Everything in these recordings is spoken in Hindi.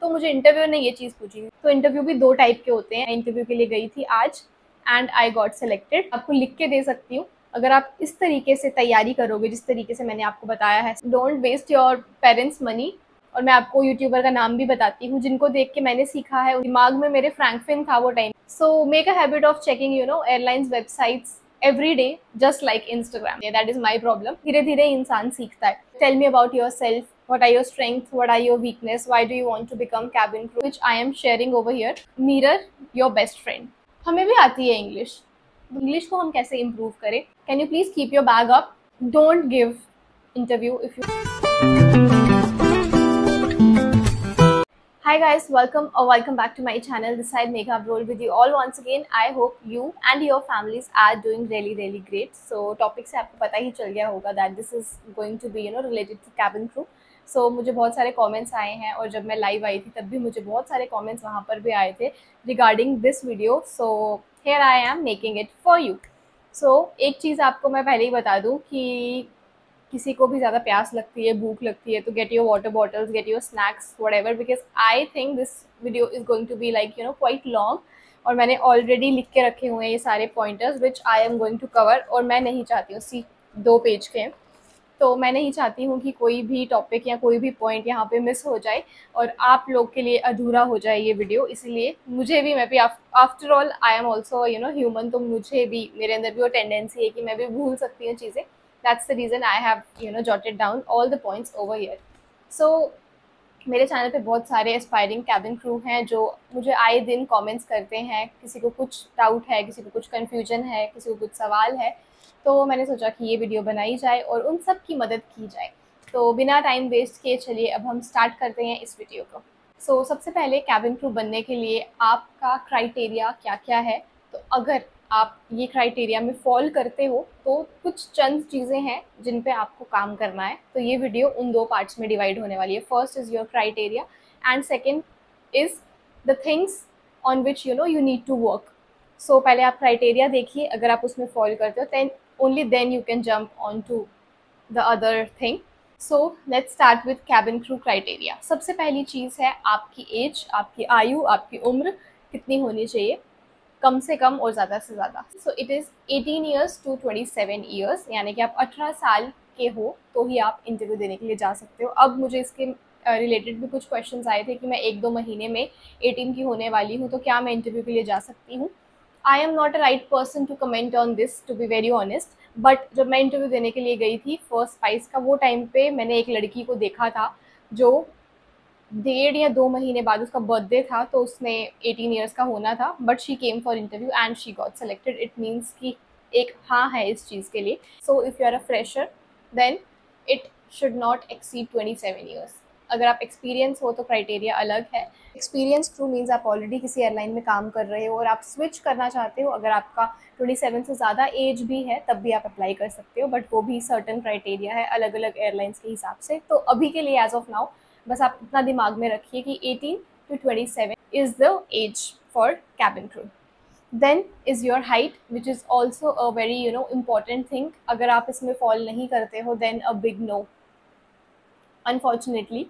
तो मुझे इंटरव्यू ने ये चीज़ पूछी थी। तो इंटरव्यू भी 2 टाइप के होते हैं। इंटरव्यू के लिए गई थी आज एंड आई गॉट सेलेक्टेड। आपको लिख के दे सकती हूँ, अगर आप इस तरीके से तैयारी करोगे जिस तरीके से मैंने आपको बताया है, don't waste your parents money. और मैं आपको यूट्यूबर का नाम भी बताती हूँ जिनको देख के मैंने सीखा है, दिमाग में मेरे फ्रैंकफिन था वो time. So make a habit of checking airlines websites every day, just like Instagram. Yeah, that is my problem. धीरे धीरे इंसान सीखता है. Tell me about yourself. What are your strengths? What are your weakness? Why do you want to become cabin crew? Which I am sharing over here. Mirror your best friend. हमें भी आती है इंग्लिश. इंग्लिश को हम कैसे इम्प्रूव करें? Can you please keep your bag up? Don't give interview if you. Hi guys, welcome back to my channel. This side Megha Brol with you all once again. I hope you and your families are doing really great. So topic से आपको पता ही चल गया होगा that this is going to be related to cabin crew. So मुझे बहुत सारे comments आए हैं और जब मैं live आई थी तब भी मुझे बहुत सारे comments वहाँ पर भी आए थे regarding this video. So here I am making it for you. So एक चीज़ आपको मैं पहले ही बता दूँ कि किसी को भी ज़्यादा प्यास लगती है, भूख लगती है, तो get your water bottles, get your snacks, whatever, because I think this video is going to be like quite long. और मैंने ऑलरेडी लिख के रखे हुए हैं ये सारे pointers which I am going to cover. और मैं नहीं चाहती हूँ 2 पेज के, तो मैं नहीं चाहती हूँ कि कोई भी टॉपिक या कोई भी पॉइंट यहाँ पे मिस हो जाए और आप लोग के लिए अधूरा हो जाए ये वीडियो। इसलिए मुझे भी, मैं भी after all I am also human, तो मुझे भी, मेरे अंदर भी वो टेंडेंसी है कि मैं भी भूल सकती हूँ चीज़ें। That's the reason I have jotted down all the points over here. So मेरे चैनल पे बहुत सारे एस्पायरिंग कैबिन क्रू हैं जो मुझे आए दिन कमेंट्स करते हैं। किसी को कुछ डाउट है, किसी को कुछ कन्फ्यूजन है, किसी को कुछ सवाल है, तो मैंने सोचा कि ये वीडियो बनाई जाए और उन सब की मदद की जाए। तो बिना टाइम वेस्ट किए चलिए अब हम स्टार्ट करते हैं इस वीडियो को। सो सबसे पहले कैबिन क्रू बनने के लिए आपका क्राइटेरिया क्या क्या है। तो अगर आप ये क्राइटेरिया में फॉल करते हो तो कुछ चंद चीज़ें हैं जिन पे आपको काम करना है। तो ये वीडियो उन 2 पार्ट्स में डिवाइड होने वाली है। First is your criteria and second is the things on which you need to work. So पहले आप क्राइटेरिया देखिए, अगर आप उसमें फॉल करते हो then only then you can jump on to the other thing. So let's start with cabin crew criteria. सबसे पहली चीज़ है आपकी एज, आपकी आयु, आपकी उम्र कितनी होनी चाहिए, कम से कम और ज़्यादा से ज़्यादा। So it is 18 years to 27 years, यानी कि आप 18 साल के हो तो ही आप इंटरव्यू देने के लिए जा सकते हो। अब मुझे इसके रिलेटेड भी कुछ क्वेश्चंस आए थे कि मैं 1-2 महीने में 18 की होने वाली हूँ, तो क्या मैं इंटरव्यू के लिए जा सकती हूँ। I am not a right person to comment on this, to be very honest. But जब मैं इंटरव्यू देने के लिए गई थी फर्स्ट स्पाइस का, वो टाइम पे मैंने एक लड़की को देखा था जो 1.5 या 2 महीने बाद उसका बर्थडे था, तो उसने 18 ईयर्स का होना था, but she came for interview and she got selected. It means कि एक हाँ है इस चीज़ के लिए। So if you are a fresher then it should not exceed 27 years. अगर आप एक्सपीरियंस हो तो क्राइटेरिया अलग है। एक्सपीरियंस ट्रू मीन्स आप ऑलरेडी किसी एयरलाइन में काम कर रहे हो और आप स्विच करना चाहते हो। अगर आपका 27 से ज़्यादा एज भी है तब भी आप अप्लाई कर सकते हो, बट वो भी सर्टन क्राइटेरिया है अलग अलग एयरलाइंस के हिसाब से। तो अभी के लिए एज ऑफ नाउ बस आप इतना दिमाग में रखिए कि 18 to 27 is the age for cabin crew. Then is your height, which is also a very important thing. अगर आप इसमें fall नहीं करते हो then a big no, unfortunately,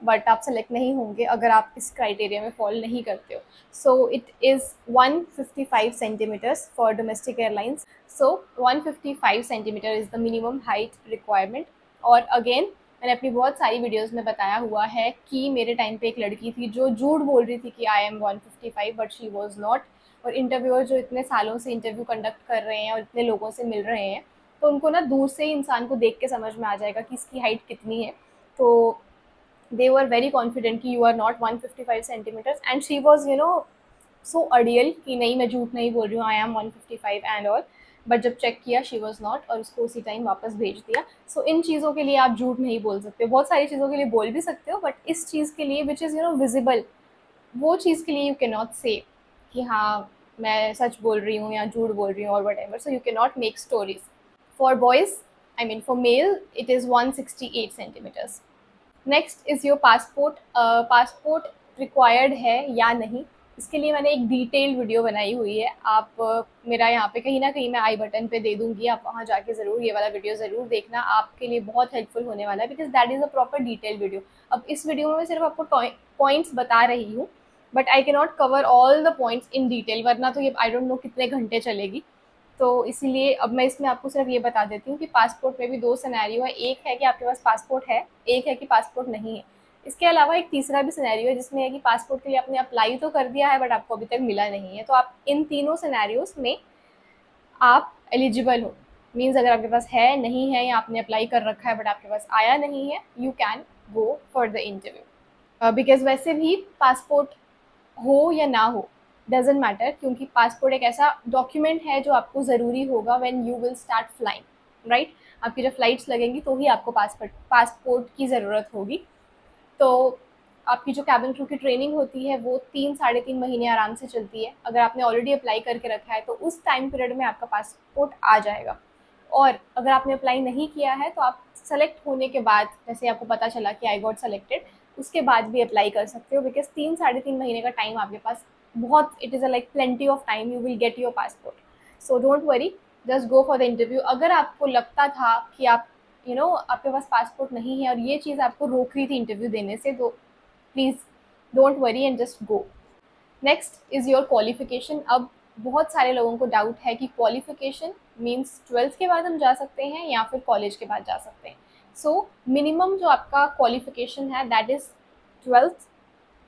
but आप सेलेक्ट नहीं होंगे अगर आप इस क्राइटेरिया में फॉल नहीं करते हो। So it is 155 centimetres for domestic airlines. So 155 centimetre is the minimum height requirement. और अगेन मैंने अपनी बहुत सारी वीडियोस में बताया हुआ है कि मेरे टाइम पे एक लड़की थी जो झूठ बोल रही थी कि I am 155, but she was not. और इंटरव्यूअर जो इतने सालों से इंटरव्यू कंडक्ट कर रहे हैं और इतने लोगों से मिल रहे हैं, तो उनको ना दूर से ही इंसान को देख के समझ में आ जाएगा कि इसकी हाइट कितनी है। तो they were very confident कि you are not 155 centimeters and she was so ideal कि नहीं मैं झूठ नहीं बोल रही हूँ, I am 155 and all, but जब चेक किया she was not और उसको उसी टाइम वापस भेज दिया। सो इन चीज़ों के लिए आप झूठ नहीं बोल सकते हो। बहुत सारी चीज़ों के लिए बोल भी सकते हो, बट इस चीज़ के लिए विच इज़ विजिबल, वो चीज़ के लिए यू कैन नॉट से कि हाँ मैं सच बोल रही हूँ या झूठ बोल रही हूँ और whatever. So you can not make stories. For boys, I mean for male, it is 168 centimetres. Next is your passport. Passport required है या नहीं, इसके लिए मैंने एक डिटेल्ड वीडियो बनाई हुई है। आप मेरा यहाँ पे कहीं ना कहीं मैं आई बटन पे दे दूँगी, आप वहाँ जाके ज़रूर ये वाला वीडियो ज़रूर देखना, आपके लिए बहुत हेल्पफुल होने वाला है, because that is a proper detail video. अब इस वीडियो में मैं सिर्फ आपको पॉइंट्स बता रही हूँ, but I can not cover all the points in detail, वरना तो ये आई डोंट नो कितने घंटे चलेगी। तो इसीलिए अब मैं इसमें आपको सिर्फ ये बता देती हूँ कि पासपोर्ट में भी 2 सिनेरियो है, एक है कि आपके पास पासपोर्ट है, एक है कि पासपोर्ट नहीं है। इसके अलावा एक तीसरा भी सिनेरियो है जिसमें है कि पासपोर्ट के लिए आपने अप्लाई तो कर दिया है बट आपको अभी तक मिला नहीं है। तो आप इन तीनों सिनेरियोज में आप एलिजिबल हो। मीन्स अगर आपके पास है, नहीं है, या आपने अप्लाई कर रखा है बट आपके पास आया नहीं है, you can go for the interview. Because वैसे भी पासपोर्ट हो या ना हो डजेंट मैटर, क्योंकि पासपोर्ट एक ऐसा डॉक्यूमेंट है जो आपको ज़रूरी होगा when you will start flying, right. आपकी जब फ्लाइट्स लगेंगी तो ही आपको पासपोर्ट की ज़रूरत होगी। तो आपकी जो कैबिन क्रू की ट्रेनिंग होती है वो 3-3.5 महीने आराम से चलती है। अगर आपने ऑलरेडी अप्लाई करके रखा है तो उस टाइम पीरियड में आपका पासपोर्ट आ जाएगा। और अगर आपने अप्लाई नहीं किया है तो आप सेलेक्ट होने के बाद, जैसे आपको पता चला कि आई गॉट सेलेक्टेड, उसके बाद भी अप्लाई कर सकते हो, बिकॉज 3-3.5 महीने का टाइम आपके पास बहुत, it is a like plenty of time, you will get your passport. So don't worry, just go for the interview. अगर आपको लगता था कि आप आपके पास पासपोर्ट नहीं है और ये चीज़ आपको रोक रही थी इंटरव्यू देने से, तो please don't worry and just go. Next is your qualification. अब बहुत सारे लोगों को डाउट है कि क्वालिफिकेशन मीन्स 12th के बाद हम जा सकते हैं या फिर कॉलेज के बाद जा सकते हैं। सो मिनिमम जो आपका क्वालिफिकेशन है दैट इज़ 12th,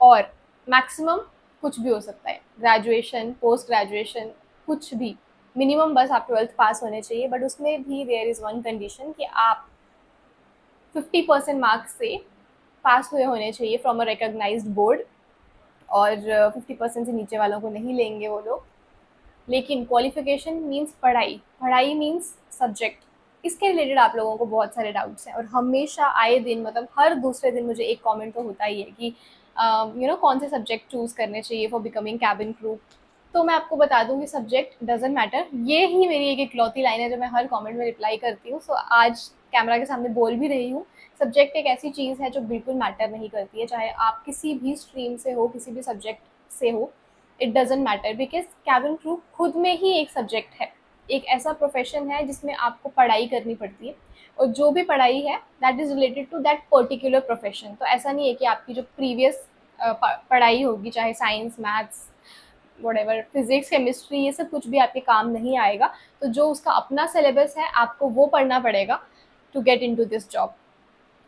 और मैक्सिमम कुछ भी हो सकता है, ग्रेजुएशन, पोस्ट ग्रेजुएशन, कुछ भी। मिनिमम बस आप 12th पास होने चाहिए, बट उसमें भी देयर इज़ वन कंडीशन कि आप 50% मार्क्स से पास हुए होने चाहिए फ्रॉम अ रिकॉग्नाइज्ड बोर्ड, और 50% से नीचे वालों को नहीं लेंगे वो लोग। लेकिन क्वालिफिकेशन मीन्स पढ़ाई, पढ़ाई मीन्स सब्जेक्ट। इसके रिलेटेड आप लोगों को बहुत सारे डाउट्स हैं, और हमेशा आए दिन, मतलब हर दूसरे दिन मुझे एक कमेंट तो होता ही है कि कौन से सब्जेक्ट चूज़ करने चाहिए फॉर बिकमिंग कैबिन क्रू। तो मैं आपको बता दूं कि सब्जेक्ट डजेंट मैटर। ये ही मेरी एक इकलौती लाइन है जो मैं हर कमेंट में रिप्लाई करती हूँ। सो आज कैमरा के सामने बोल भी रही हूँ, सब्जेक्ट एक ऐसी चीज़ है जो बिल्कुल मैटर नहीं करती है, चाहे आप किसी भी स्ट्रीम से हो, किसी भी सब्जेक्ट से हो, it doesn't matter, because cabin crew खुद में ही एक सब्जेक्ट है, एक ऐसा प्रोफेशन है जिसमें आपको पढ़ाई करनी पड़ती है, और जो भी पढ़ाई है that is related to that particular profession. तो ऐसा नहीं है कि आपकी जो प्रीवियस पढ़ाई होगी, चाहे science, maths, whatever, physics, chemistry, ये सब कुछ भी आपके काम नहीं आएगा। तो जो उसका अपना सिलेबस है आपको वो पढ़ना पड़ेगा to get into this job.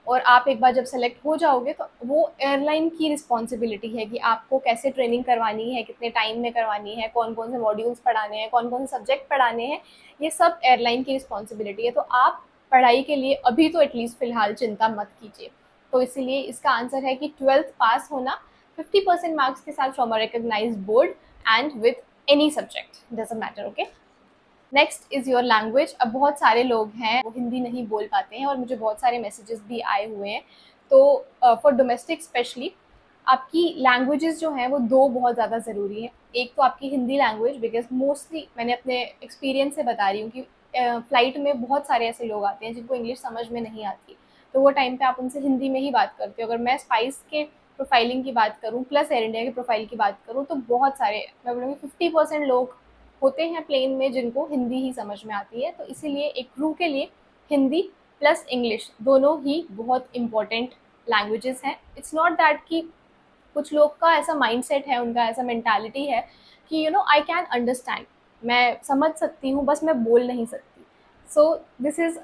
और आप एक बार जब सेलेक्ट हो जाओगे तो वो एयरलाइन की रिस्पॉन्सिबिलिटी है कि आपको कैसे ट्रेनिंग करवानी है, कितने टाइम में करवानी है, कौन कौन से मॉड्यूल्स पढ़ाने हैं, कौन कौन से सब्जेक्ट पढ़ाने हैं, ये सब एयरलाइन की रिस्पॉन्सिबिलिटी है। तो आप पढ़ाई के लिए अभी तो एटलीस्ट फ़िलहाल चिंता मत कीजिए। तो इसीलिए इसका आंसर है कि 12th पास होना 50% मार्क्स के साथ from a recognised board and with any subject, doesn't matter, okay. Next is your language. अब बहुत सारे लोग हैं वो हिंदी नहीं बोल पाते हैं, और मुझे बहुत सारे मैसेजेस भी आए हुए हैं। तो फॉर डोमेस्टिक स्पेशली आपकी लैंग्वेजेस जो हैं वो 2 बहुत ज़्यादा ज़रूरी हैं। एक तो आपकी हिंदी लैंग्वेज, बिकॉज मोस्टली मैंने अपने एक्सपीरियंस से बता रही हूँ कि फ़्लाइट में बहुत सारे ऐसे लोग आते हैं जिनको इंग्लिश समझ में नहीं आती, तो वो टाइम पे आप उनसे हिंदी में ही बात करते हो। अगर मैं स्पाइस के प्रोफाइलिंग की बात करूँ प्लस एयर इंडिया के प्रोफाइल की बात करूँ तो बहुत सारे, मैं बोलूँगी 50% लोग होते हैं प्लेन में जिनको हिंदी ही समझ में आती है। तो इसीलिए एक क्रू के लिए हिंदी प्लस इंग्लिश दोनों ही बहुत इम्पॉर्टेंट लैंग्वेजेस हैं। इट्स नॉट दैट कि कुछ लोग का ऐसा माइंडसेट है, उनका ऐसा मेंटालिटी है कि आई कैन अंडरस्टैंड, मैं समझ सकती हूँ, बस मैं बोल नहीं सकती। सो दिस इज़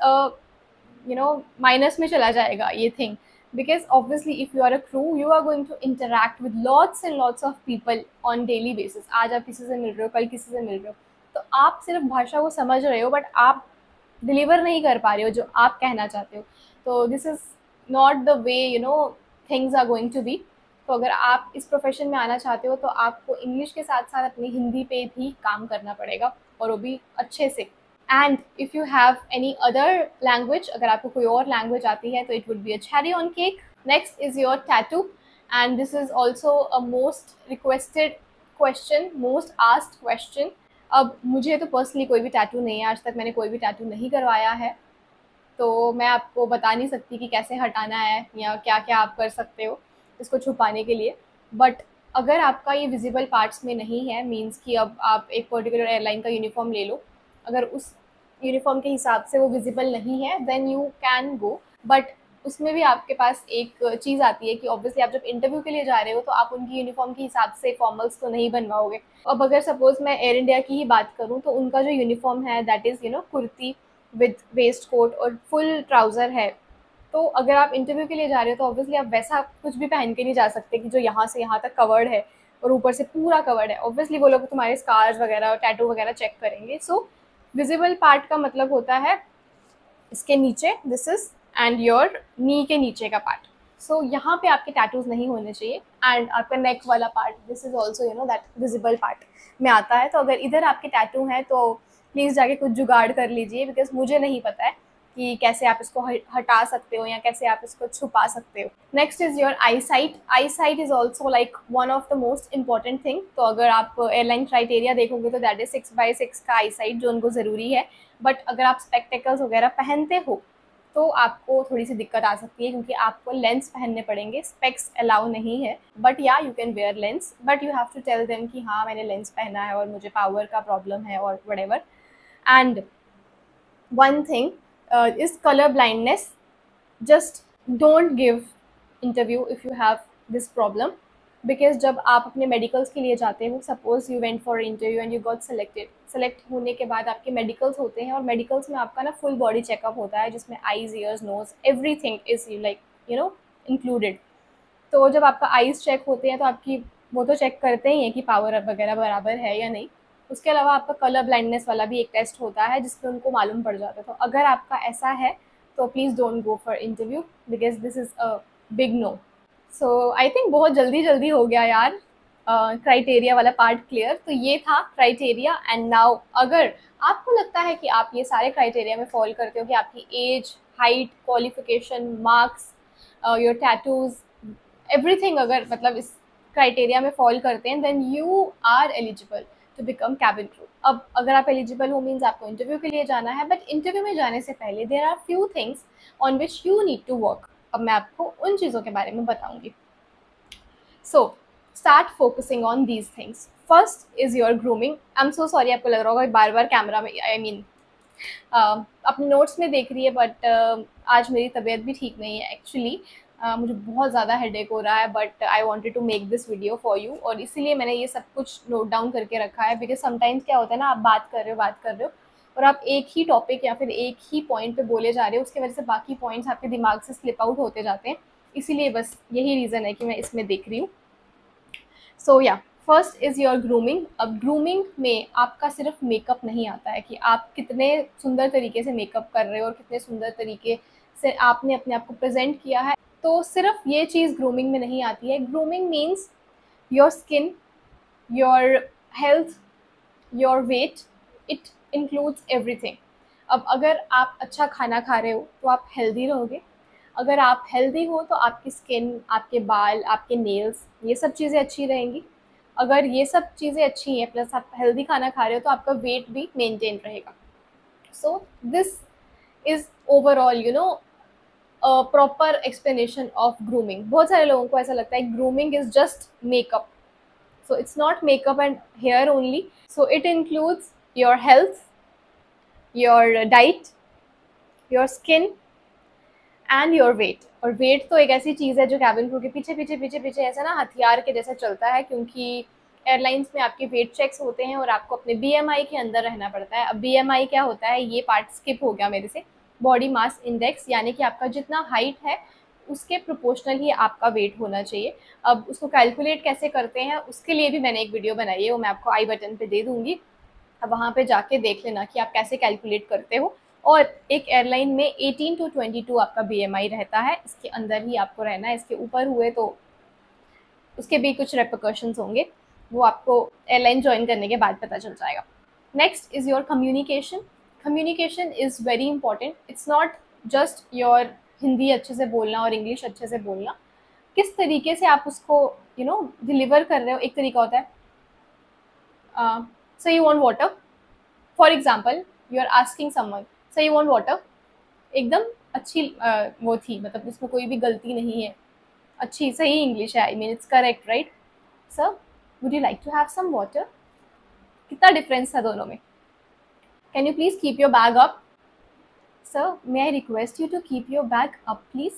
माइनस में चला जाएगा ये thing, because obviously if you are a crew you are going to interact with lots and lots of people on daily basis। आज आप किसी से मिल रहे हो, कल किसी से मिल रहे हो, तो आप सिर्फ भाषा को समझ रहे हो बट आप डिलीवर नहीं कर पा रहे हो जो आप कहना चाहते हो। तो this is not the way things are going to be. तो अगर आप इस प्रोफेशन में आना चाहते हो तो आपको इंग्लिश के साथ साथ अपनी हिंदी पे भी काम करना पड़ेगा, और वो भी अच्छे से। And if you have any other language, अगर आपको कोई और लैंग्वेज आती है तो it would be a cherry on cake. Next is your tattoo, and this is also a most requested question, most asked question. अब मुझे तो पर्सनली कोई भी टैटू नहीं है, आज तक मैंने कोई भी टैटू नहीं करवाया है, तो मैं आपको बता नहीं सकती कि कैसे हटाना है या क्या क्या आप कर सकते हो इसको छुपाने के लिए। बट अगर आपका ये विजिबल पार्ट्स में नहीं है, मीन्स कि अब आप एक पर्टिकुलर एयरलाइन का यूनिफॉर्म ले लो, अगर उस यूनिफॉर्म के हिसाब से वो विजिबल नहीं है then you can go. But उसमें भी आपके पास एक चीज़ आती है कि ऑब्वियसली आप जब इंटरव्यू के लिए जा रहे हो तो आप उनकी यूनिफॉर्म के हिसाब से फॉर्मल्स तो नहीं बनवाओगे। अब अगर सपोज मैं एयर इंडिया की ही बात करूँ तो उनका जो यूनिफॉर्म है that is kurti with waistcoat और फुल ट्राउज़र है। तो अगर आप इंटरव्यू के लिए जा रहे हो तो ऑब्वियसली आप वैसा कुछ भी पहन के नहीं जा सकते कि जो यहाँ से यहाँ तक कवर्ड है और ऊपर से पूरा कवर्ड है। ऑब्वियसली वो लोग तुम्हारे स्कार्स वगैरह टैटू वगैरह चेक करेंगे। सो विजिबल पार्ट का मतलब होता है इसके नीचे, this is, and your knee के नीचे का पार्ट। सो यहाँ पे आपके टैटूज नहीं होने चाहिए। एंड आपका नेक वाला part, this is also that visible part में आता है। तो अगर इधर आपके टैटू हैं तो प्लीज़ जाके कुछ जुगाड़ कर लीजिए, बिकॉज मुझे नहीं पता है कि कैसे आप इसको हटा सकते हो या कैसे आप इसको छुपा सकते हो। Next is your I site. I site is also like one of the most important thing. तो अगर आप एयरलाइन क्राइटेरिया देखोगे तो दैट इज 6x6 का आई साइट जो उनको ज़रूरी है। बट अगर आप स्पेक्टेकल्स वगैरह पहनते हो तो आपको थोड़ी सी दिक्कत आ सकती है, क्योंकि आपको लेंस पहनने पड़ेंगे। स्पेक्स अलाउ नहीं है, बट या you can wear lens, but you have to tell them कि हाँ मैंने लेंस पहना है और मुझे पावर का प्रॉब्लम है और whatever. And one thing is colour blindness. Just don't give interview if you have this problem, because जब आप अपने मेडिकल्स के लिए जाते हो, suppose you went for interview and you got selected, select होने के बाद आपके मेडिकल्स होते हैं और मेडिकल्स में आपका ना फुल बॉडी चेकअप होता है जिसमें eyes, ears, nose, everything is like included. तो जब आपका आईज चेक होते हैं तो आपकी वो तो चेक करते ही हैं कि पावर वगैरह बराबर है या नहीं। उसके अलावा आपका कलर ब्लाइंडनेस वाला भी एक टेस्ट होता है जिसमें उनको मालूम पड़ जाता है। तो अगर आपका ऐसा है तो please don't go for interview, because this is a big no. So I think बहुत जल्दी जल्दी हो गया यार क्राइटेरिया वाला पार्ट क्लियर। तो ये था क्राइटेरिया। एंड नाउ अगर आपको लगता है कि आप ये सारे क्राइटेरिया में फॉल करते हो कि आपकी age, height, qualification, marks, your tattoos, everything अगर मतलब इस क्राइटेरिया में फॉल करते हैं, then you are eligible to become cabin crew. अब अगर आप एलिजिबल हो मीन्स आपको इंटरव्यू के लिए जाना है, बट इंटरव्यू में जाने से पहले there are few things on which you need to work. अब मैं आपको उन चीज़ों के बारे में बताऊंगी। So start focusing on these things. First is your grooming. I am so sorry, आपको लग रहा होगा बार बार कैमरा में, आई मीन अपने नोट्स में देख रही है, बट आज मेरी तबीयत भी ठीक नहीं है एक्चुअली। मुझे बहुत ज़्यादा हेडेक हो रहा है, but I wanted to make this video for you, और इसीलिए मैंने ये सब कुछ नोट डाउन करके रखा है। बिकॉज समटाइम्स क्या होता है ना, आप बात कर रहे हो और आप एक ही टॉपिक या फिर एक ही पॉइंट पे बोले जा रहे हो, उसकी वजह से बाकी पॉइंट्स आपके दिमाग से स्लिप आउट होते जाते हैं। इसीलिए बस यही रीज़न है कि मैं इसमें देख रही हूँ। सो या फर्स्ट इज़ योर ग्रूमिंग। अब ग्रूमिंग में आपका सिर्फ मेकअप नहीं आता है कि आप कितने सुंदर तरीके से मेकअप कर रहे हो और कितने सुंदर तरीके से आपने अपने आप को प्रेजेंट किया है। तो सिर्फ ये चीज़ ग्रूमिंग में नहीं आती है। Grooming means your skin, your health, your weight, it includes everything. अब अगर आप अच्छा खाना खा रहे हो तो आप हेल्दी रहोगे। अगर आप हेल्दी हो तो आपकी स्किन, आपके बाल, आपके नेल्स, ये सब चीज़ें अच्छी रहेंगी। अगर ये सब चीज़ें अच्छी हैं प्लस आप हेल्दी खाना खा रहे हो तो आपका वेट भी मेंटेन रहेगा। So this is overall proper explanation of grooming. बहुत सारे लोगों को ऐसा लगता है grooming is just makeup. So it's not makeup and hair only. So it includes your health, your diet, your skin and your weight. और वेट तो एक ऐसी चीज़ है जो कैबिन क्रू के पीछे पीछे पीछे पीछे ऐसा ना हथियार के जैसा चलता है, क्योंकि एयरलाइंस में आपके वेट चेक्स होते हैं और आपको अपने बीएमआई के अंदर रहना पड़ता है। अब बीएमआई क्या होता है, ये पार्ट स्किप हो गया मेरे से। बॉडी मास इंडेक्स, यानी कि आपका जितना हाइट है उसके प्रोपोर्शनल ही आपका वेट होना चाहिए। अब उसको कैलकुलेट कैसे करते हैं उसके लिए भी मैंने एक वीडियो बनाई है, वो मैं आपको आई बटन पे दे दूँगी। अब वहाँ पे जाके देख लेना कि आप कैसे कैलकुलेट करते हो। और एक एयरलाइन में 18 to 22 आपका बीएमआई रहता है, इसके अंदर ही आपको रहना है। इसके ऊपर हुए तो उसके भी कुछ रेपरकशंस होंगे, वो आपको एयरलाइन ज्वाइन करने के बाद पता चल जाएगा। Next is your communication. Communication is very important. It's not just your Hindi अच्छे से बोलना और इंग्लिश अच्छे से बोलना, किस तरीके से आप उसको डिलीवर कर रहे हो। एक तरीका होता है so you want water, for example you are asking someone so you want water. एकदम अच्छी वो थी, मतलब इसमें कोई भी गलती नहीं है, अच्छी सही इंग्लिश है, I mean it's correct right. Sir would you like to have some water. कितना डिफरेंस था दोनों में। Can you please keep your bag up? Sir, may I request you to keep your bag up, please?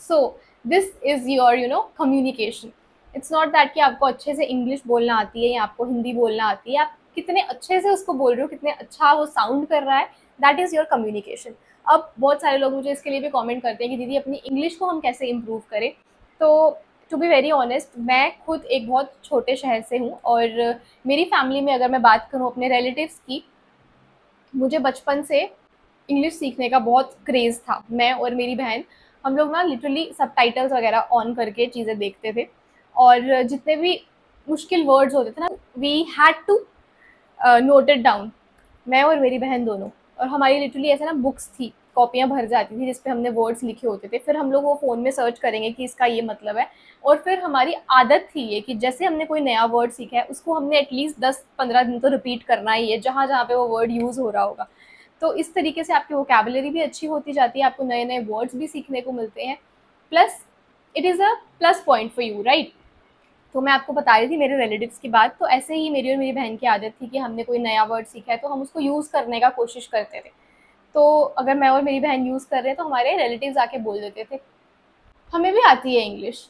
So this is your communication. It's not that कि आपको अच्छे से इंग्लिश बोलना आती है या आपको हिंदी बोलना आती है, आप कितने अच्छे से उसको बोल रहे हो, कितने अच्छा वो साउंड कर रहा है, दैट इज़ योर कम्युनिकेशन। अब बहुत सारे लोग मुझे इसके लिए भी कमेंट करते हैं कि दीदी अपनी इंग्लिश को हम कैसे इम्प्रूव करें। तो टू बी वेरी ऑनेस्ट, मैं खुद एक बहुत छोटे शहर से हूँ और मेरी फैमिली में अगर मैं बात करूँ अपने रिलेटिव्स की, मुझे बचपन से इंग्लिश सीखने का बहुत क्रेज़ था। मैं और मेरी बहन, हम लोग ना लिटरली सबटाइटल्स वगैरह ऑन करके चीज़ें देखते थे और जितने भी मुश्किल वर्ड्स होते थे ना, we had to note it down, मैं और मेरी बहन दोनों। और हमारी लिटरली ऐसे ना बुक्स थी, कॉपियाँ भर जाती थी जिस पे हमने वर्ड्स लिखे होते थे। फिर हम लोग वो फ़ोन में सर्च करेंगे कि इसका ये मतलब है। और फिर हमारी आदत थी ये कि जैसे हमने कोई नया वर्ड सीखा है उसको हमने एटलीस्ट 10-15 दिन तो रिपीट करना ही है, जहाँ-जहाँ पे वो वर्ड यूज़ हो रहा होगा। तो इस तरीके से आपकी वोकैबुलरी भी अच्छी होती जाती है, आपको नए-नए वर्ड्स भी सीखने को मिलते हैं। Plus it is a plus point for you, right? तो मैं आपको बता रही थी मेरे रिलेटिव्स की बात। तो ऐसे ही मेरी और मेरी बहन की आदत थी कि हमने कोई नया वर्ड सीखा है तो हम उसको यूज़ करने का कोशिश करते थे। तो अगर मैं और मेरी बहन यूज़ कर रहे हैं तो हमारे रिलेटिव्स आके बोल देते थे, हमें भी आती है इंग्लिश।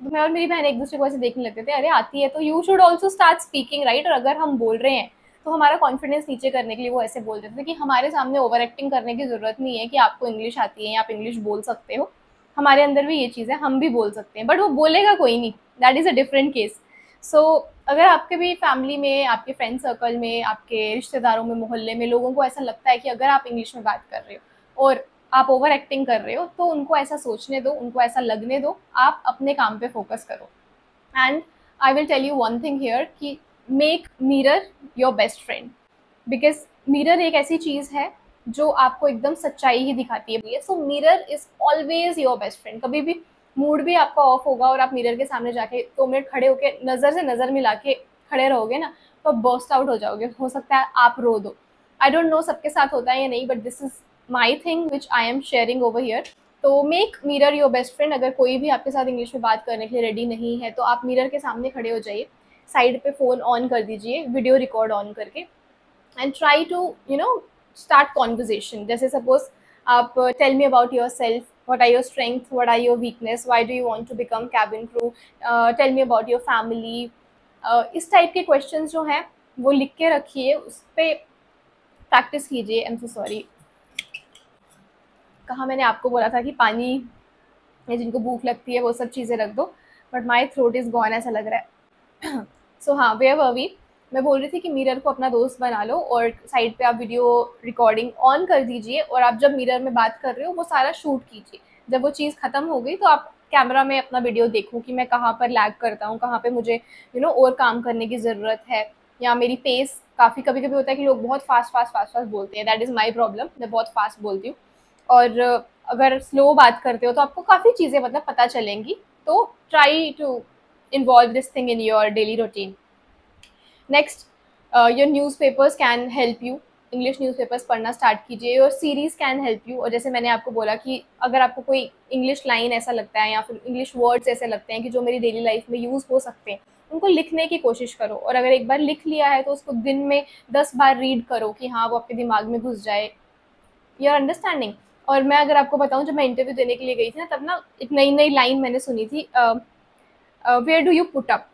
तो मैं और मेरी बहन एक दूसरे को ऐसे देखने लगते थे, अरे आती है तो you should also start speaking, right? और अगर हम बोल रहे हैं तो हमारा कॉन्फिडेंस नीचे करने के लिए वो ऐसे बोल देते थे कि हमारे सामने ओवर एक्टिंग करने की ज़रूरत नहीं है कि आपको इंग्लिश आती है या आप इंग्लिश बोल सकते हो। हमारे अंदर भी ये चीज़ है, हम भी बोल सकते हैं, बट वो बोलेगा कोई नहीं, that is a different case. So अगर आपके भी फैमिली में, आपके फ्रेंड सर्कल में, आपके रिश्तेदारों में, मोहल्ले में लोगों को ऐसा लगता है कि अगर आप इंग्लिश में बात कर रहे हो और आप ओवर एक्टिंग कर रहे हो, तो उनको ऐसा सोचने दो, उनको ऐसा लगने दो, आप अपने काम पे फोकस करो। And I will tell you one thing here कि make mirror your best friend, because mirror एक ऐसी चीज़ है जो आपको एकदम सच्चाई ही दिखाती है। So mirror is always your best friend. कभी भी मूड भी आपका ऑफ होगा और आप मिरर के सामने जाके 2 मिनट खड़े होके नज़र से नज़र मिला के खड़े रहोगे ना, तो आप बर्स्ट आउट हो जाओगे, हो सकता है आप रो दो। आई डोंट नो सबके साथ होता है या नहीं, but this is my thing which I am sharing over here. तो make mirror your best friend. अगर कोई भी आपके साथ इंग्लिश में बात करने के लिए रेडी नहीं है तो आप मिरर के सामने खड़े हो जाइए, साइड पे फ़ोन ऑन कर दीजिए, वीडियो रिकॉर्ड ऑन करके, and try to start conversation. जैसे सपोज आप tell me about yourself, what are your strengths, what are your weakness, why do you want to become cabin crew, tell me about your family। इस टाइप के क्वेश्चंस जो हैं वो लिख के रखिए, उस पर प्रैक्टिस कीजिए। आई एम सो सॉरी, कहाँ मैंने आपको बोला था कि पानी या जिनको भूख लगती है वो सब चीज़ें रख दो, but my throat is gone ऐसा लग रहा है। सो हाँ, वेयर वर वी? मैं बोल रही थी कि मिरर को अपना दोस्त बना लो और साइड पे आप वीडियो रिकॉर्डिंग ऑन कर दीजिए और आप जब मिरर में बात कर रहे हो वो सारा शूट कीजिए। जब वो चीज़ ख़त्म हो गई तो आप कैमरा में अपना वीडियो देखो कि मैं कहाँ पर लैग करता हूँ, कहाँ पे मुझे और काम करने की ज़रूरत है, या मेरी पेस काफ़ी, कभी कभी होता है कि लोग बहुत फास्ट बोलते हैं, दैट इज़ माई प्रॉब्लम, मैं बहुत फास्ट बोलती हूँ। और अगर स्लो बात करते हो तो आपको काफ़ी चीज़ें मतलब पता चलेंगी। तो try to involve this thing in your daily routine. Next, your newspapers can help you. English newspapers पढ़ना स्टार्ट कीजिए। Your series can help you. और जैसे मैंने आपको बोला कि अगर आपको कोई इंग्लिश लाइन ऐसा लगता है या फिर इंग्लिश वर्ड्स ऐसे लगते हैं कि जो मेरी डेली लाइफ में यूज़ हो सकते हैं, उनको लिखने की कोशिश करो। और अगर एक बार लिख लिया है तो उसको दिन में 10 बार रीड करो कि हाँ वो आपके दिमाग में घुस जाए। You are understanding? और मैं अगर आपको बताऊँ, जब मैं इंटरव्यू देने के लिए गई थी ना, तब ना एक नई नई लाइन मैंने सुनी थी, where do you put up.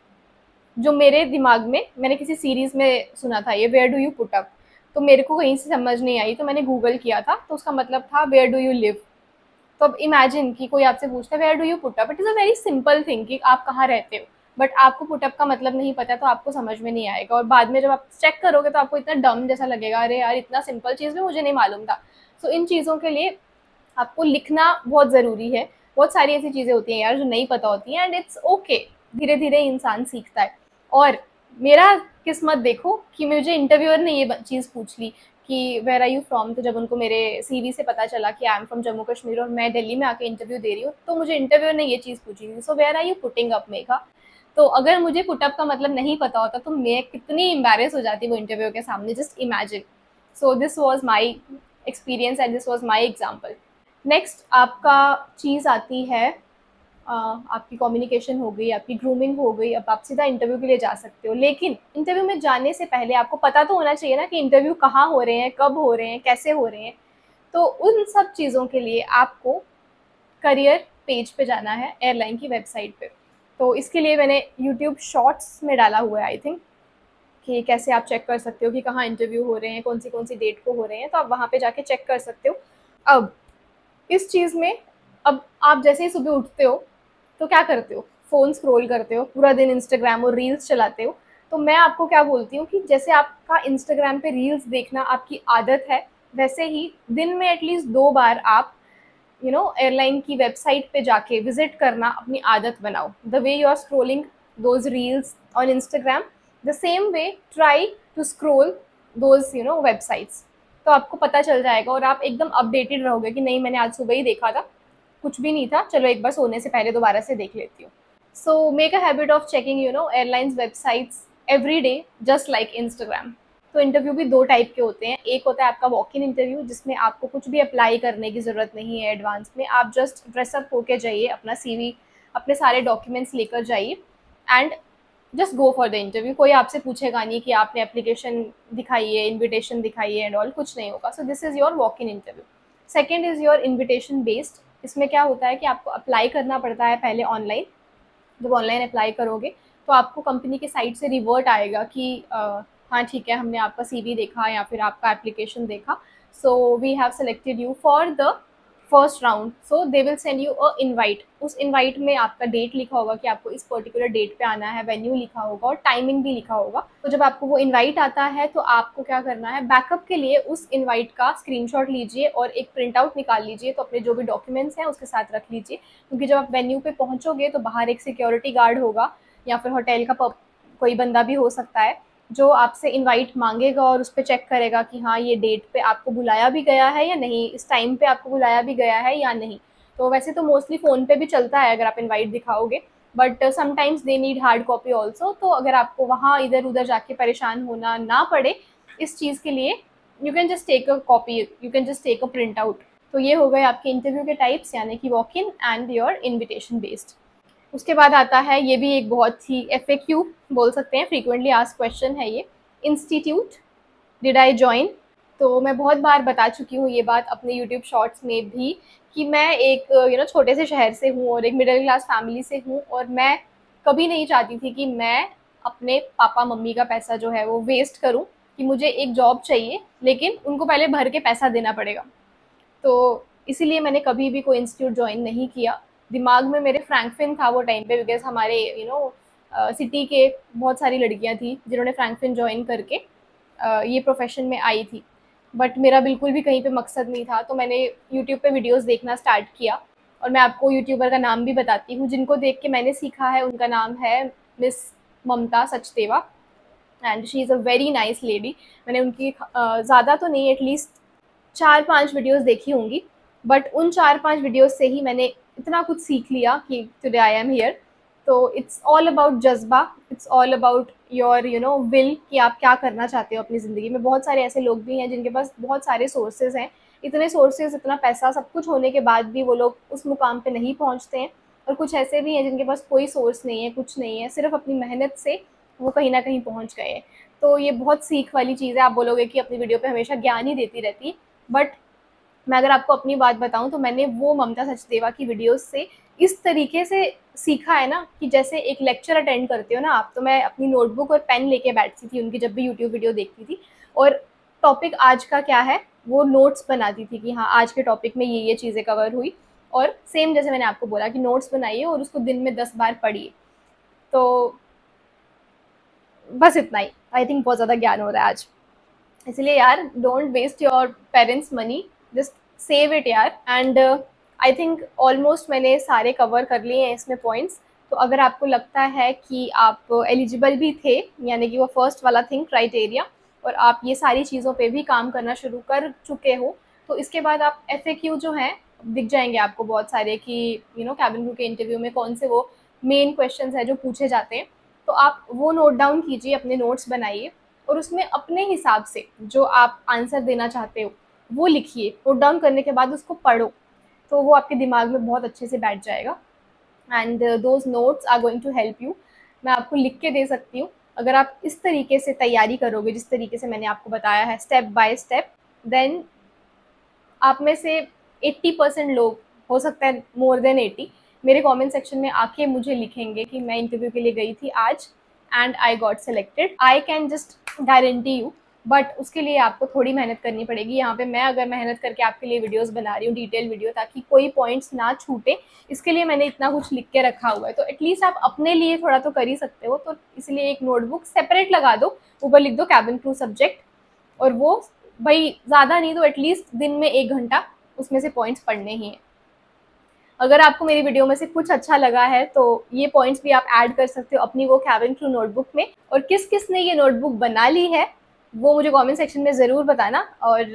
जो मेरे दिमाग में, मैंने किसी सीरीज़ में सुना था ये, where do you put up, तो मेरे को कहीं से समझ नहीं आई, तो मैंने गूगल किया था, तो उसका मतलब था वेयर डू यू लिव। तो अब इमेजिन कि कोई आपसे पूछता है where do you put up, it is a very simple thing कि आप कहाँ रहते हो, बट आपको पुट अप का मतलब नहीं पता तो आपको समझ में नहीं आएगा। और बाद में जब आप चेक करोगे तो आपको इतना डम जैसा लगेगा, अरे यार इतना सिंपल चीज़ भी मुझे नहीं मालूम था। सो इन चीज़ों के लिए आपको लिखना बहुत ज़रूरी है। बहुत सारी ऐसी चीज़ें होती हैं यार जो नहीं पता होती हैं, एंड इट्स ओके, धीरे धीरे इंसान सीखता है। और मेरा किस्मत देखो कि मुझे इंटरव्यूअर ने ये चीज़ पूछ ली कि वेयर आर यू फ्रॉम। तो जब उनको मेरे सीवी से पता चला कि I am from Jammu Kashmir और मैं दिल्ली में आके इंटरव्यू दे रही हूँ, तो मुझे इंटरव्यूअर ने ये चीज़ पूछी थी, so where are you putting up Megha. तो अगर मुझे पुटअप का मतलब नहीं पता होता तो मैं कितनी एम्बैरेस हो जाती वो इंटरव्यू के सामने, just imagine. So this was my experience and this was my example. Next आपका चीज़ आती है, आपकी कम्युनिकेशन हो गई, आपकी ग्रूमिंग हो गई, अब आप सीधा इंटरव्यू के लिए जा सकते हो। लेकिन इंटरव्यू में जाने से पहले आपको पता तो होना चाहिए ना कि इंटरव्यू कहाँ हो रहे हैं, कब हो रहे हैं, कैसे हो रहे हैं। तो उन सब चीज़ों के लिए आपको करियर पेज पे जाना है, एयरलाइन की वेबसाइट पे। तो इसके लिए मैंने यूट्यूब शॉर्ट्स में डाला हुआ है आई थिंक, कि कैसे आप चेक कर सकते हो कि कहाँ इंटरव्यू हो रहे हैं, कौन सी डेट को हो रहे हैं, तो आप वहाँ पे जाके चेक कर सकते हो। अब इस चीज़ में, अब आप जैसे ही सुबह उठते हो तो क्या करते हो, फ़ोन स्क्रॉल करते हो, पूरा दिन इंस्टाग्राम और रील्स चलाते हो। तो मैं आपको क्या बोलती हूँ कि जैसे आपका इंस्टाग्राम पे रील्स देखना आपकी आदत है, वैसे ही दिन में एटलीस्ट 2 बार आप एयरलाइन की वेबसाइट पे जाके विजिट करना अपनी आदत बनाओ। The way you are scrolling those reels on Instagram, the same way try to scroll those websites. तो आपको पता चल जाएगा और आप एकदम अपडेटेड रहोगे कि नहीं, मैंने आज सुबह ही देखा था, कुछ भी नहीं था, चलो एक बार सोने से पहले दोबारा से देख लेती हूँ। So make a habit of checking airlines websites every day, just like Instagram. तो इंटरव्यू भी 2 टाइप के होते हैं। एक होता है आपका वॉक इन इंटरव्यू, जिसमें आपको कुछ भी अप्लाई करने की ज़रूरत नहीं है एडवांस में, आप जस्ट ड्रेसअप होके जाइए, अपना CV, अपने सारे डॉक्यूमेंट्स लेकर जाइए and just go for the interview. कोई आपसे पूछेगा नहीं कि आपने एप्लीकेशन दिखाई है, इन्विटेशन दिखाई है एंड ऑल, कुछ नहीं होगा। So this is your walk in interview. Second is your invitation based. इसमें क्या होता है कि आपको अप्लाई करना पड़ता है पहले ऑनलाइन। जब ऑनलाइन अप्लाई करोगे तो आपको कंपनी के साइट से रिवर्ट आएगा कि हाँ ठीक है, हमने आपका CV देखा या फिर आपका एप्लीकेशन देखा, so we have selected you for the first round. So they will send you a invite. उस इनवाइट में आपका डेट लिखा होगा कि आपको इस पर्टिकुलर डेट पे आना है, वेन्यू लिखा होगा और टाइमिंग भी लिखा होगा। तो जब आपको वो इनवाइट आता है तो आपको क्या करना है, बैकअप के लिए उस इनवाइट का स्क्रीनशॉट लीजिए और एक प्रिंट आउट निकाल लीजिए। तो अपने जो भी डॉक्यूमेंट्स हैं उसके साथ रख लीजिए, क्योंकि जब आप वेन्यू पे पहुंचोगे तो बाहर एक सिक्योरिटी गार्ड होगा या फिर होटल का कोई बंदा भी हो सकता है, जो आपसे इनवाइट मांगेगा और उस पर चेक करेगा कि हाँ ये डेट पे आपको बुलाया भी गया है या नहीं, इस टाइम पे आपको बुलाया भी गया है या नहीं। तो वैसे तो मोस्टली फ़ोन पे भी चलता है अगर आप इनवाइट दिखाओगे, but sometimes they need hard copy also. तो अगर आपको वहाँ इधर उधर जाके परेशान होना ना पड़े इस चीज़ के लिए, you can just take a copy, you can just take a print out. तो ये हो गए आपके इंटरव्यू के टाइप्स, यानी कि walk in and your invitation based. उसके बाद आता है, ये भी एक बहुत ही FAQ बोल सकते हैं, फ्रीक्वेंटली आस्क्ड क्वेश्चन है ये, इंस्टीट्यूट डिड आई जॉइन। तो मैं बहुत बार बता चुकी हूँ ये बात अपने यूट्यूब शॉर्ट्स में भी कि मैं एक छोटे से शहर से हूँ और एक मिडिल क्लास फैमिली से हूँ, और मैं कभी नहीं चाहती थी कि मैं अपने पापा मम्मी का पैसा जो है वो वेस्ट करूँ, कि मुझे एक जॉब चाहिए लेकिन उनको पहले भर के पैसा देना पड़ेगा। तो इसीलिए मैंने कभी भी कोई इंस्टीट्यूट ज्वाइन नहीं किया। दिमाग में मेरे फ्रैंकफिन था वो टाइम पे, बिकॉज हमारे सिटी के बहुत सारी लड़कियां थी जिन्होंने फ्रैंकफिन ज्वाइन करके ये प्रोफेशन में आई थी, बट मेरा बिल्कुल भी कहीं पे मकसद नहीं था। तो मैंने यूट्यूब पे वीडियोस देखना स्टार्ट किया, और मैं आपको यूट्यूबर का नाम भी बताती हूँ जिनको देख के मैंने सीखा है। उनका नाम है Miss Mamta Sachdeva, and she is a very nice lady. मैंने उनकी ज़्यादा तो नहीं, एटलीस्ट 4-5 वीडियोस देखी होंगी, बट उन 4-5 वीडियोस से ही मैंने इतना कुछ सीख लिया कि टुडे आई एम हियर। तो इट्स ऑल अबाउट जज्बा, it's all about your will, कि आप क्या करना चाहते हो अपनी ज़िंदगी में। बहुत सारे ऐसे लोग भी हैं जिनके पास बहुत सारे सोर्सेज हैं, इतने सोर्सेज, इतना पैसा, सब कुछ होने के बाद भी वो लोग उस मुकाम पे नहीं पहुंचते हैं। और कुछ ऐसे भी हैं जिनके पास कोई सोर्स नहीं है, कुछ नहीं है, सिर्फ अपनी मेहनत से वो कहीं ना कहीं पहुंच गए हैं। तो ये बहुत सीख वाली चीज़ है। आप बोलोगे कि अपनी वीडियो पे हमेशा ज्ञान ही देती रहती, बट मैं अगर आपको अपनी बात बताऊं तो मैंने वो ममता सचदेवा की वीडियोस से इस तरीके से सीखा है ना, कि जैसे एक लेक्चर अटेंड करते हो ना आप, तो मैं अपनी नोटबुक और पेन लेके बैठती थी उनकी जब भी यूट्यूब वीडियो देखती थी, और टॉपिक आज का क्या है वो नोट्स बनाती थी कि हाँ आज के टॉपिक में ये चीज़ें कवर हुई। और सेम जैसे मैंने आपको बोला कि नोट्स बनाइए और उसको दिन में 10 बार पढ़िए। तो बस इतना ही, आई थिंक बहुत ज़्यादा ज्ञान हो रहा है आज। इसलिए यार, don't waste your parents money, just save it यार। एंड आई थिंक ऑलमोस्ट मैंने सारे कवर कर लिए हैं इसमें पॉइंट्स। तो अगर आपको लगता है कि आप एलिजिबल भी थे, यानी कि वो फर्स्ट वाला थिंग क्राइटेरिया, और आप ये सारी चीज़ों पे भी काम करना शुरू कर चुके हो, तो इसके बाद आप FAQ जो हैं दिख जाएंगे आपको बहुत सारे, कि कैबिन क्रू के इंटरव्यू में कौन से वो मेन क्वेश्चंस है जो पूछे जाते हैं। तो आप वो नोट डाउन कीजिए, अपने नोट्स बनाइए, और उसमें अपने हिसाब से जो आप आंसर देना चाहते हो वो लिखिए। नोट डाउन करने के बाद उसको पढ़ो, तो वो आपके दिमाग में बहुत अच्छे से बैठ जाएगा, and those notes are going to help you. मैं आपको लिख के दे सकती हूँ, अगर आप इस तरीके से तैयारी करोगे जिस तरीके से मैंने आपको बताया है स्टेप बाय स्टेप, देन आप में से 80% लोग, हो सकता है मोर देन 80, मेरे कमेंट सेक्शन में आके मुझे लिखेंगे कि मैं इंटरव्यू के लिए गई थी आज and I got selected, I can just guarantee you. But उसके लिए आपको थोड़ी मेहनत करनी पड़ेगी। यहाँ पे मैं अगर मेहनत करके आपके लिए वीडियोस बना रही हूँ, डिटेल वीडियो, ताकि कोई पॉइंट्स ना छूटे, इसके लिए मैंने इतना कुछ लिख के रखा हुआ है। तो एटलीस्ट आप अपने लिए थोड़ा तो कर ही सकते हो। तो इसलिए एक नोटबुक सेपरेट लगा दो, ऊपर लिख दो कैबिन क्रू सब्जेक्ट, और वो भाई ज़्यादा नहीं तो एटलीस्ट दिन में 1 घंटा उसमें से पॉइंट्स पढ़ने ही हैं। अगर आपको मेरी वीडियो में से कुछ अच्छा लगा है तो ये पॉइंट्स भी आप ऐड कर सकते हो अपनी वो कैबिन क्रू नोटबुक में। और किस किस ने ये नोटबुक बना ली है वो मुझे कमेंट सेक्शन में ज़रूर बताना। और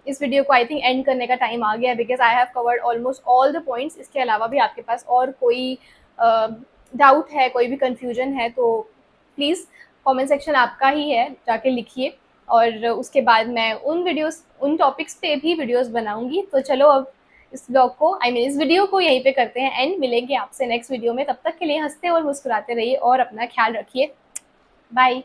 इस वीडियो को आई थिंक एंड करने का टाइम आ गया है, because I have covered almost all the points. इसके अलावा भी आपके पास और कोई डाउट है, कोई भी कन्फ्यूजन है, तो प्लीज़ कमेंट सेक्शन आपका ही है, जाके लिखिए। और उसके बाद मैं उन टॉपिक्स पे भी वीडियोस बनाऊंगी। तो चलो अब इस ब्लॉग को इस वीडियो को यहीं पे करते हैं एंड। मिलेंगे आपसे नेक्स्ट वीडियो में, तब तक के लिए हंसते और मुस्कुराते रहिए और अपना ख्याल रखिए। बाय।